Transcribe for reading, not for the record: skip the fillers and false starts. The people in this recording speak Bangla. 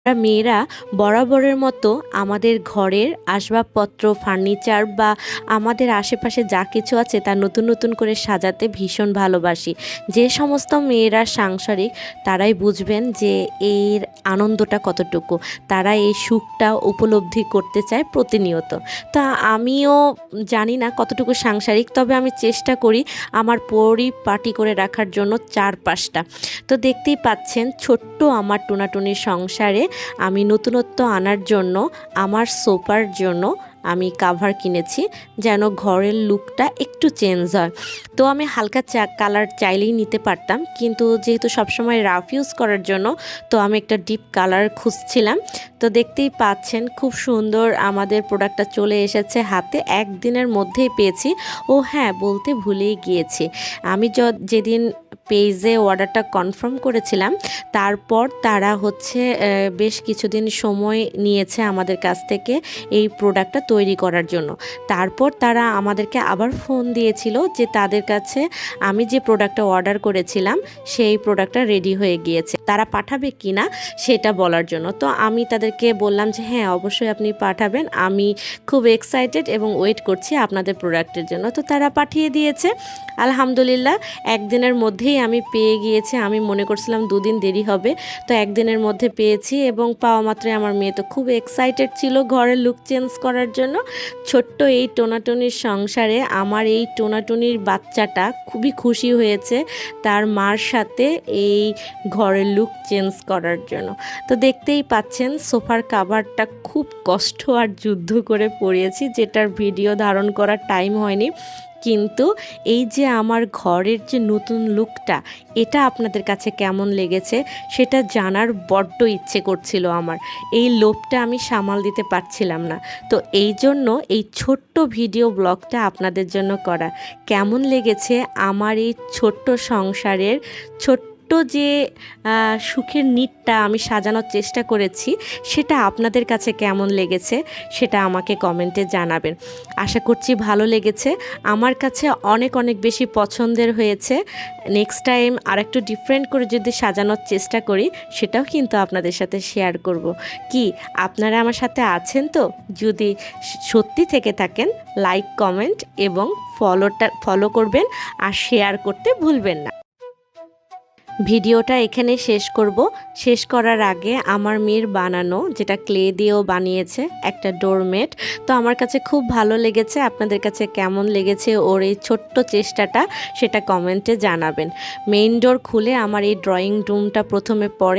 আমরা মেয়েরা বরাবরের মতো আমাদের ঘরের আসবাবপত্র, ফার্নিচার বা আমাদের আশেপাশে যা কিছু আছে তা নতুন নতুন করে সাজাতে ভীষণ ভালোবাসি। যে সমস্ত মেয়েরা সাংসারিক তারাই বুঝবেন যে এর আনন্দটা কতটুকু। তারা এই সুখটা উপলব্ধি করতে চায় প্রতিনিয়ত। তা আমিও জানি না কতটুকু সাংসারিক, তবে আমি চেষ্টা করি আমার পরিপাটি করে রাখার জন্য চারপাশটা। তো দেখতেই পাচ্ছেন ছোট্ট আমার টোনাটুনির সংসারে আমি নতুনত্ব আনার জন্য আমার সোফার জন্য আমি কাভার কিনেছি, যেন ঘরের লুকটা একটু চেঞ্জ হয়। তো আমি হালকা কালার চাইলেই নিতে পারতাম, কিন্তু যেহেতু সবসময় রাফ ইউজ করার জন্য তো আমি একটা ডিপ কালার খুঁজছিলাম। তো দেখতেই পাচ্ছেন খুব সুন্দর আমাদের প্রোডাক্টটা চলে এসেছে হাতে, একদিনের মধ্যেই পেয়েছি। ও হ্যাঁ, বলতে ভুলেই গিয়েছি, আমি যেদিন পেজে অর্ডারটা কনফার্ম করেছিলাম তারপর তারা বেশ কিছুদিন সময় নিয়েছে আমাদের কাছ থেকে এই প্রোডাক্টটা তৈরি করার জন্য। তারপর তারা আমাদেরকে আবার ফোন দিয়েছিল যে তাদের কাছে আমি যে প্রোডাক্টটা অর্ডার করেছিলাম সেই প্রোডাক্টটা রেডি হয়ে গিয়েছে, তারা পাঠাবে কিনা সেটা বলার জন্য। তো আমি তাদেরকে বললাম যে হ্যাঁ, অবশ্যই আপনি পাঠাবেন, আমি খুব এক্সাইটেড এবং ওয়েট করছি আপনাদের প্রোডাক্টের জন্য। তো তারা পাঠিয়ে দিয়েছে আলহামদুলিল্লাহ। একদিনের মধ্যেই আমি পেয়ে গিয়েছি। আমি মনে করছিলাম 2 দিন দেরি হবে, তো একদিনের মধ্যে পেয়েছি এবং পাওয়া মাত্রই আমার মেয়ে তো খুব এক্সাইটেড ছিল ঘরের লুক চেঞ্জ করার জন্য। ছোট্ট এই টোনাটুনির সংসারে আমার এই টোনাটুনির বাচ্চাটা খুবই খুশি হয়েছে তার মার সাথে এই ঘরের লুক চেঞ্জ করার জন্য। তো দেখতেই পাচ্ছেন সোফার কাভারটা খুব কষ্ট আর যুদ্ধ করে পরিয়েছি, যেটার ভিডিও ধারণ করার টাইম হয়নি। কিন্তু এই যে আমার ঘরের যে নতুন লুকটা, এটা আপনাদের কাছে কেমন লেগেছে সেটা জানার বড্ড ইচ্ছে করছিল আমার। এই লোভটা আমি সামাল দিতে পারছিলাম না। তো এই জন্য এই ছোট্ট ভিডিও ব্লগটা আপনাদের জন্য করা। কেমন লেগেছে আমার এই ছোট্ট সংসারের ছোট্ট যে সুখের নিটটা আমি সাজানোর চেষ্টা করেছি, সেটা আপনাদের কাছে কেমন লেগেছে সেটা আমাকে কমেন্টে জানাবেন। আশা করছি ভালো লেগেছে। আমার কাছে অনেক অনেক বেশি পছন্দের হয়েছে। নেক্সট টাইম আরেকটু ডিফারেন্ট করে যদি সাজানোর চেষ্টা করি সেটাও কিন্তু আপনাদের সাথে শেয়ার করব। কি আপনারা আমার সাথে আছেন তো? যদি সত্যি থেকে থাকেন লাইক, কমেন্ট এবং ফলো করবেন আর শেয়ার করতে ভুলবেন না। ভিডিওটা এখানে শেষ করব। শেষ করার আগে আমার মেয়ের বানানো, যেটা ক্লে দিয়েও বানিয়েছে, একটা ডোরমেট, তো আমার কাছে খুব ভালো লেগেছে। আপনাদের কাছে কেমন লেগেছে ওর এই ছোট্ট চেষ্টাটা সেটা কমেন্টে জানাবেন। মেইন ডোর খুলে আমার এই ড্রয়িং রুমটা প্রথমে পড়ে